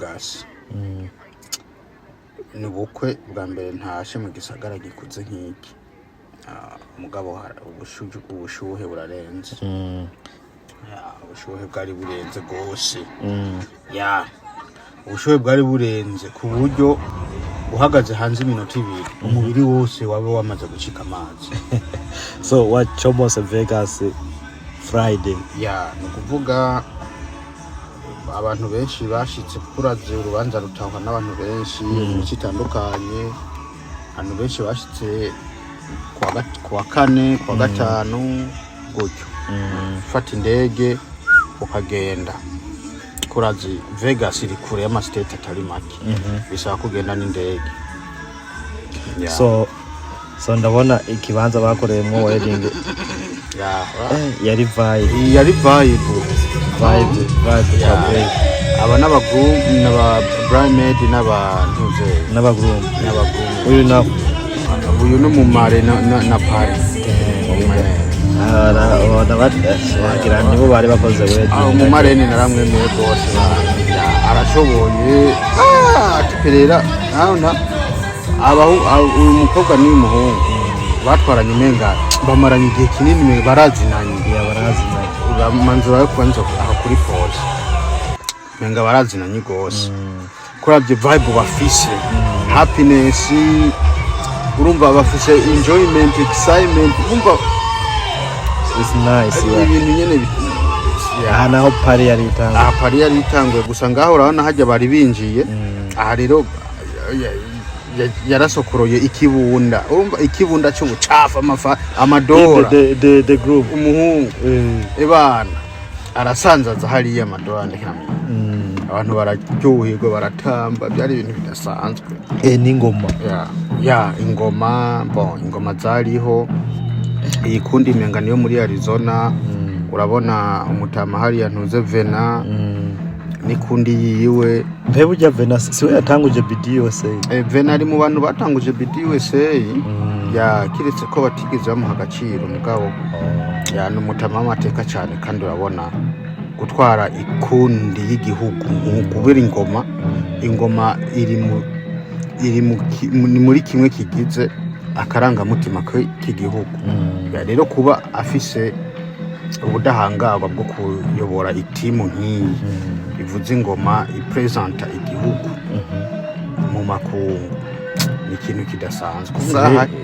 Vegas ni ubukwe bwa mbere ntashe mu gisagara gikuze nk'iki. Mugabo ubushuhe burarenze. Ubushuhe bwari burenze gose. Ubushuhe bwari burenze ku buryo uhagaze hanze iminota 2 umubiri wose wabe wamaze gucika amazi. So what Chomos Vegas Friday? Ni kuvuga abantu benshi bashitse kuraze urubanza rutangwa n'abantu benshi bitandukanye. Abantu benshi bashitse kwa kane, kwa gatanu gutyo. Fata indege ukagenda. Kurazi Vegas iri kure y'ama state atari make. Bisaba kugenda n'indege. So ndabona ikibanza bakoreyemo wedding. Yari vibe. Aba n'abagroup n'aba bridesmaid n'abagroup. Uyu no mu mare na Paris. Wagira nibo bari bakoze wedding. Mu marene naramwemeye gose. Arashoboye. Tuperera naona uyu mukobwa ni umuhungu batwaranye menga bamaranye igihe kinini barazinanye. Manzura yo kwanza aho kuri force menga barazinanye gose. Kurabye vibe bafise happiness, urumva bafise enjoyment, excitement, urumva it's nice. Ibintu nyene naho pari yari itangwe. Pari yari itangwe gusa ngaho urabona hajya bari binjiye. Aha rero yarasokoroye ikibunda, urumva ikibunda cy'ubucafa amadora the group umuhungu ebana arasanzaza hariya amadora hamwe. Abantu bararyoherwa baratamba, byari ibintu bidasanzwe. N'ingoma ingoma zariho. Iyi kundi menga niyo muri Arizona. Urabona umutama hariya ntuze Vena n'ikundi yiwe. Mbe burya Vena siwe yatanguje BDUSA. Vena ari mu bantu batanguje BDUSA. Kiretse ko batigeze bamuha agaciro mugabo n'umutama w'amateka cyane, kandi urabona gutwara ikundi y'igihugu kubera ingoma iri muri kimwe kigize akarangamutima k'igihugu. Rero kuba afise ubudahangarwa bwo kuyobora itimu nk'iyi ivuze ingoma ipresenta igihugu mu makungu ni ikintu kidasanzwe.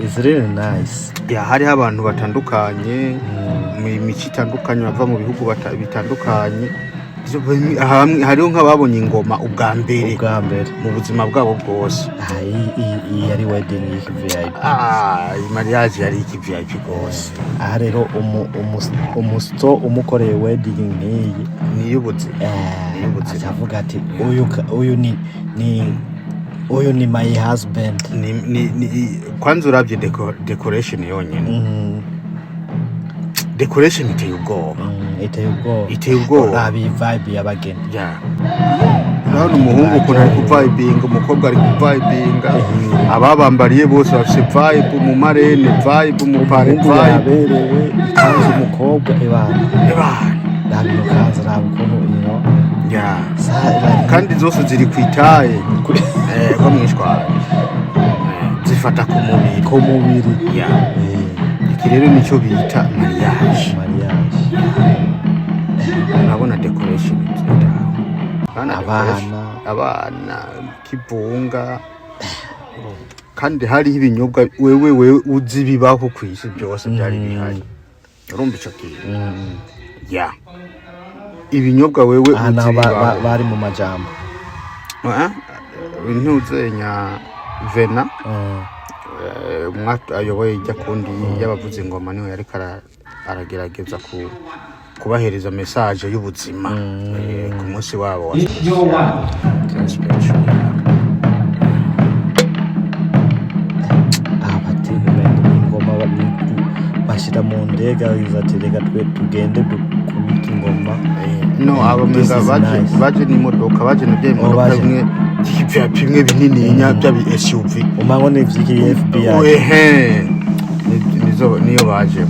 It's really nice. Hariho abantu batandukanye mu mico itandukanye bava mu bihugu bitandukanye. Hariho nk'ababonye ingoma ubwa mbere mu buzima bwabo bwose. Iyi yari wedding y'VIP. Mariage yari y'VIP gose. Aha rero umusto umukoreye wedding nk'iyi niyubutse. Avuga ati uyu ni my husband. Kwanza urabye decoration yonyine. Decoration iteye ubwoba. Vibe y'abageni. Naho umuhungu ko ari kuvibinga, umukobwa ari kuvibinga. Ababambariye bose bafite vibe, mu marene vibe, mu pare vibe. Kanzu umukobwa nabyo kanzu nabukuntu kandi zose ziri kwitaye ko mwishwara zifata ku mubiri. Iki rero nicyo bita mariage. Urabona decoration abana kibunga, kandi hari ibinyobwa wewe uzi bibaho ku isi byose byari bihari. Urumva icyo kintu ibinyobwa wewe uzi bari mu majambo ntuzenya Vena ayoboye ijya kundi y'abavuza ingoma niho yari aragerageza kubahereza message y'ubuzima ku munsi wabo wa ingoma bashyira mu ndege bizatereka tugende kubita ingoma. Abameza baje n'imodoka, baje n'imodoka bimwe bimwe binini by'abi SUV. Umango ni vyiki FBI. Niyo baje.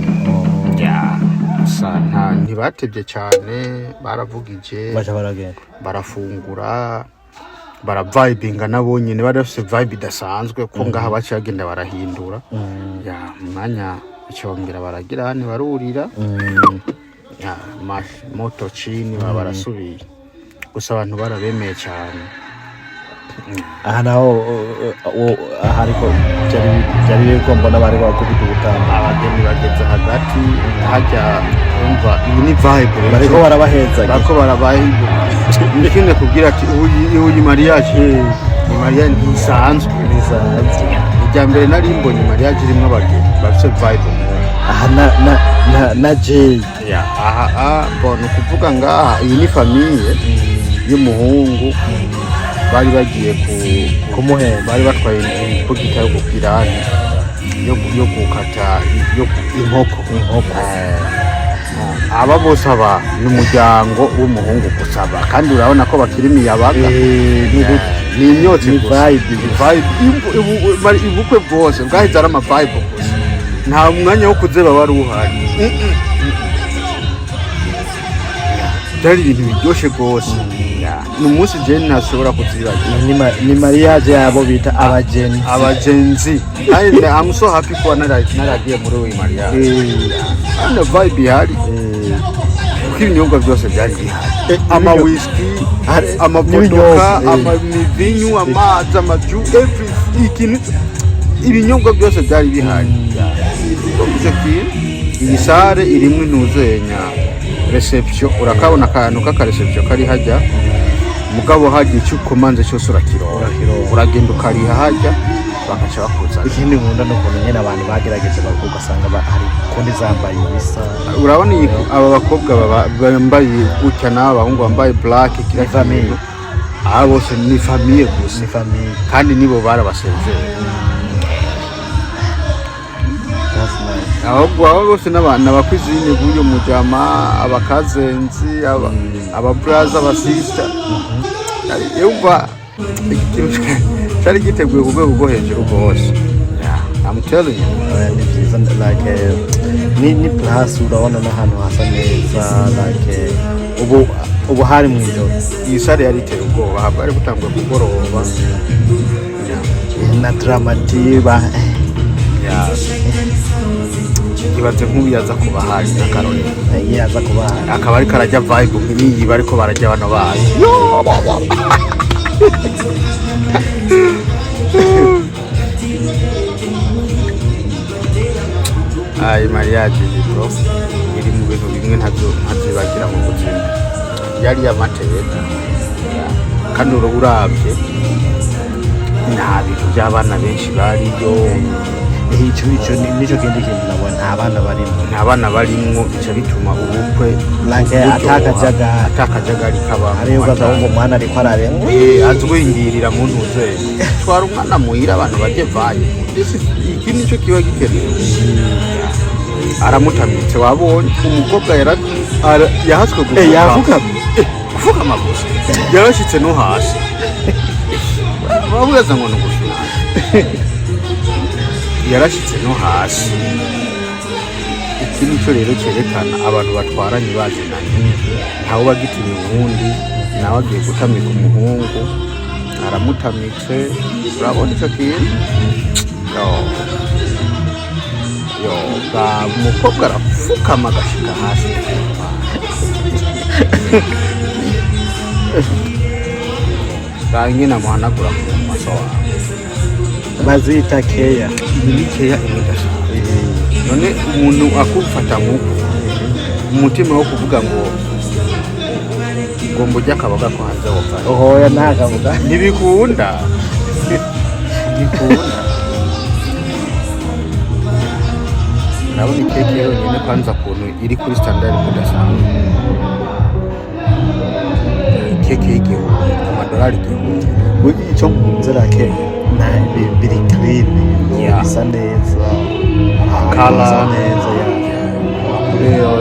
Ntibatebye cyane, baravugije baca baragenda barafungura baravibinga nabo nyene bari bafise vibe idasanzwe ko ngaha baciye bagenda barahindura ya mwanya icongera baragira hane barurira ya moto chini barasubiye gusa abantu barabemeye cyane aha naho hariko byari bigomba n'abari bakubita ubutamba abageni bageze hagati hajya umva iyi ni vibe bariko barabaheza bako barabahigo nikine kugira ati uyu mariage ni mariage ntisanzwe ijya mbere nari mbonye mariage irimo abageni bafite vibe aha na Jay ya aha bona kuvuga ngaha iyi ni famille y'umuhungu bari bagiye kumuhemba bari batwaye imbugita yo gupirani yo gukata inkoko aba bose aba n'umuryango w'umuhungu gusaba kandi urabona ko bakiri miyabaga ni imyotsi vibe ibukwe bwose bwahize ari ama vibe gusa nta mwanya wo kuzeba wari uhari byari ibintu biryoshye rwose ni umunsi jeni ntashobora kuzibagira ni mariage yabo bita abagenzi kandi I'm so happy kuba naragiye muri uyu mariage kandi vibe ihari kuko ibinyobwa byose byari bihari ama whisky amamodoka amavinyu amazi amaju everything ibinyobwa byose byari bihari iyi sare irimwe ntuzenya reception urakabona akantu k'akareception kari hajya mugabo hagiye icyo ukomanze cyose urakiroha uragenda ukariha hajya bakaca bakuza ikindi nkunda no kubona nyine abantu bagerageje ugasanga hari kundi zambaye ibisa urabona aba bakobwa bambaye gutya n'abahungu bambaye black kira famille aba bose ni famille gusa kandi nibo barabasezeye ahubwo abo bose n'abana bakwizine b'uyu mujama abakazenzi aba brothers aba sister yumva cyari giteguye ku rwego rwo hejuru rwose I'm telling you ni byiza like ni plus urabona n'ahantu hasa neza like ubu hari mu ijoro iyi sare yari iteye ubwoba bari gutangwa kugoroba na dramativa ibaze nk'ubu yaza kuba hari na Karoli yaza kuba hari akaba ariko arajya vibe nk'iyi bariko barajya bano bazi ay mariage bro iri mu bintu bimwe ntazibagira mu buzima yari yamateka kandi uravye nta bintu by'abana benshi bariyo icyo nicyo kindi kintu nabona nta bana barimo bica bituma ubukwe atakajagari kaba ariyo ugaza ngo umwana ariko ararenga azwingirira mu ntuze twara umwana muhira abantu bajye vaye iki nicyo kiba gikenewe aramutamitse wabonye umukobwa yahatswe gufuka amagusa yarashitse no hasi bavugaza ngo nugushina yarashitse no hasi iki nicyo rero cyerekana abantu batwaranye bazinanye ntawe bagitira uwundi nawe agiye gutamika umuhungu aramutamitse urabona icyo kintu umukobwa arapfukama agashika hasi kange namuhanagura mu maso wawe bazita keya ni keya imidashaka none umuntu akufata nk'uko umutima wo kuvuga ngo mbujya akabaga ko hanze wopfa ohoya ntakavuga ntibikunda urabona ikeke yonyine kwanza kuntu iri kuri standard idasanzwe keke y'igihumbi amadolari igihumbi icyo nkunze rake biri clean bisa neza kala neza rero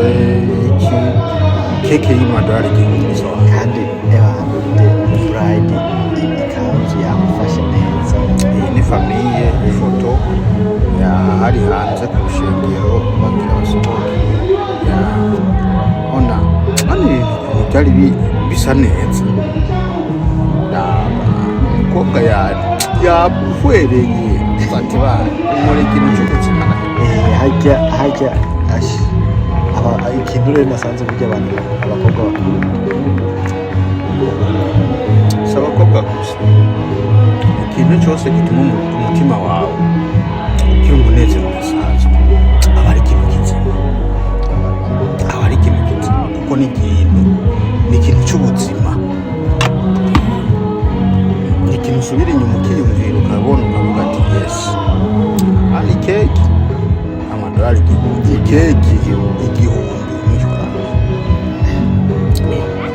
iki keke y'amadolari igihumbi kandi bride ikanzu yamufashe neza iyi ni famille ifoto hari hanze ku rushengero bagira basohoke ona ibintu byari bisa neza umukobwa yabuhwereye bati bana umure ikintu cy'ubuzima hajya ikintu rero nasanze burya abantu abakobwa bakuru si abakobwa gusa ikintu cyose gituma umutima wawe ugira umunezero udasanzwe aba ari ikintu kizima kuko ni ikintu cy'ubuzima, ni ikintu usubira inyuma ukiyumvira ukabona ukavuga ati yesi ari keke amadolari igihumbi n'ijana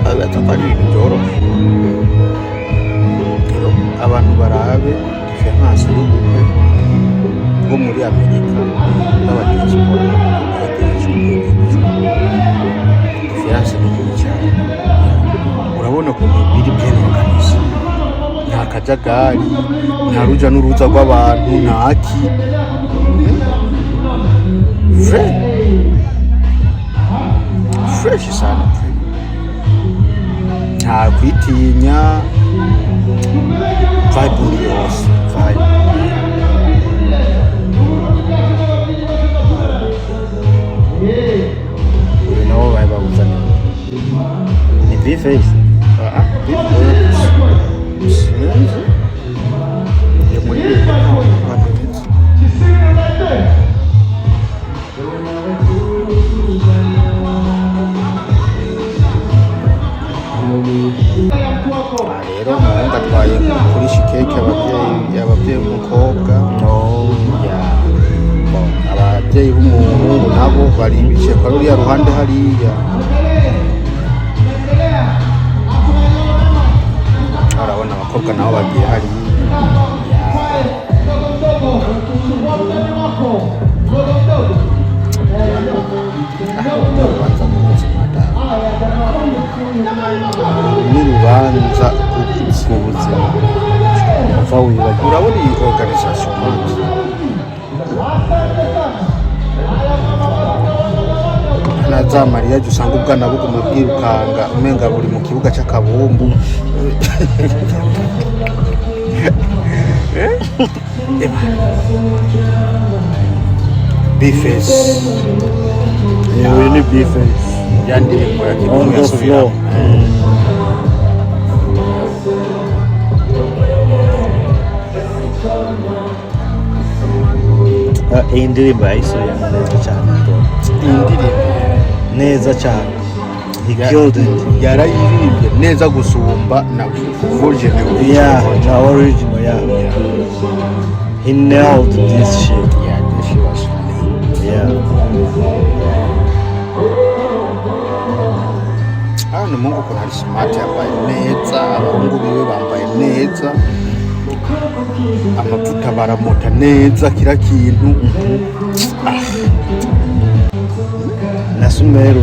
agaca ko ari ibintu byoroshye. Rero abantu barabe diferanse y'ubukwe bwo muri Amerika n'abadiaspora diferanse ni nini cyane. Urabona ukuntu biri bien organisé, nta kajagari, nta ruja n'uruza rw'abantu, ntaki fresh sana, nta kwitinya, vibe uri yose vibe. You know why babuzana ni B-Face yo muri rero umuhungu atwaye kuri shikeke ababyeyi b'umukobwa ababyeyi b'umuhungu nabo bari bicaye kwa ruriya ruhande hariya, urabona abakobwa nabo bagiye hariya. Urubanza mu buzima n'urubanza rw'ubuzima uva wibagiwe. Urabona iyi organisation na za mariage usanga ubwana buguma bwirukanga umenga buri mu kibuga cy'akabumbu. B-Face uyu ni B-Face yandirimbo ya Kidumu yasubiramo. iyi ndirimbo yayisubiyemo neza cyane, iyi ndirimbo neza cyane, yarayiririmbye neza gusumba na version na original. He nailed this shit. This shit was funny. Hano mungu kuna ari smart, yambaye neza, abahungu biwe bambaye neza, amavuta baramota neza, kira kintu. Na Sumeru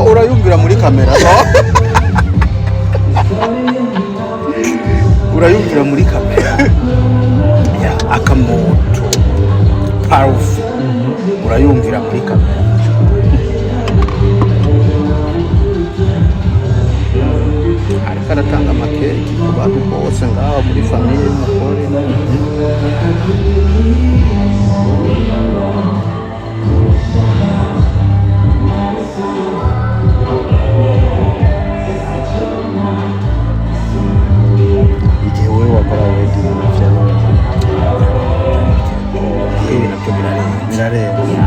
urayumvira muri kamera. Urayumvira muri kamera akamoto parufe, urayumvira muri kamera. Ariko aratanga amakeke ku bantu bose ngaho muri famiye y'umugore. igihe wowe wakora wedding Ibi nabyo birarenze.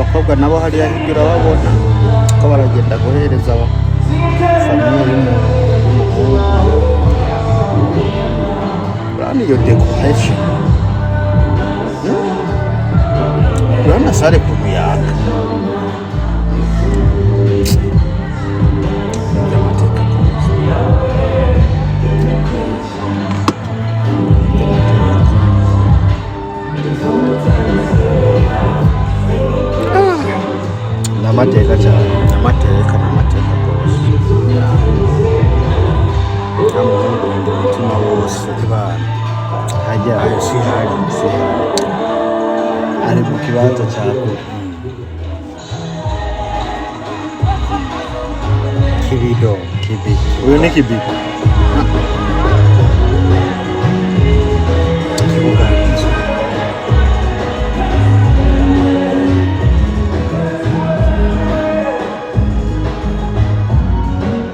Abakobwa nabo hariya hirya urababona ko baragenda guhereza famiye y'umuhungu. Urabona iyo decoration, urabona sare kuntu yaka. oya sihari ari mu kibanza cya kure. kibido Uyu ni Kibido.